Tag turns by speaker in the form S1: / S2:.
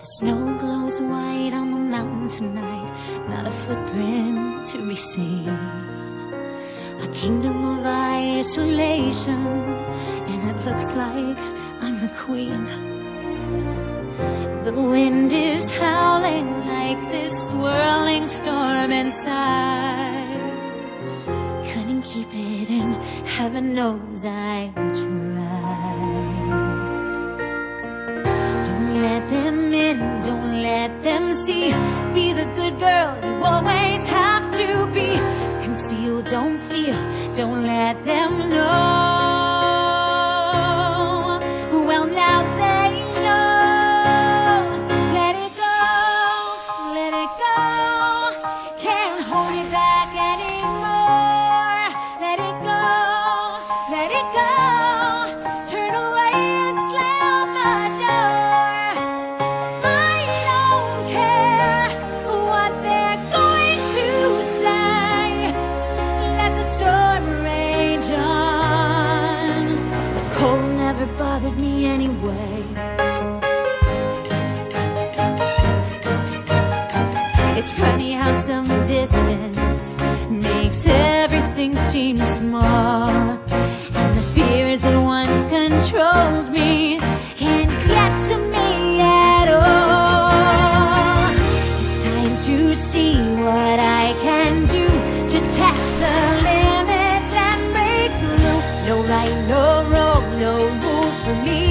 S1: The snow glows white on the mountain tonight, not a footprint to be seen. A kingdom of isolation, and it looks like I'm the queen. The wind is howling like this swirling storm inside. Couldn't keep it in, heaven knows I tried. Don't let them in, don't let them see. Be the good girl you always have to be. Conceal, don't feel, don't let them know. Well, now they know. Let it go, let it go. Can't hold it back anymore. Let it go, let it go. Turn away and slam the door. I don't care what they're going to say. Let the storm rage on. The cold never bothered me anyway. It's funny how some distance makes everything seem small, and the fears that once controlled me can't get to me at all. It's time to see what I can do to test the limits and break through. No right, no wrong, no rules for me.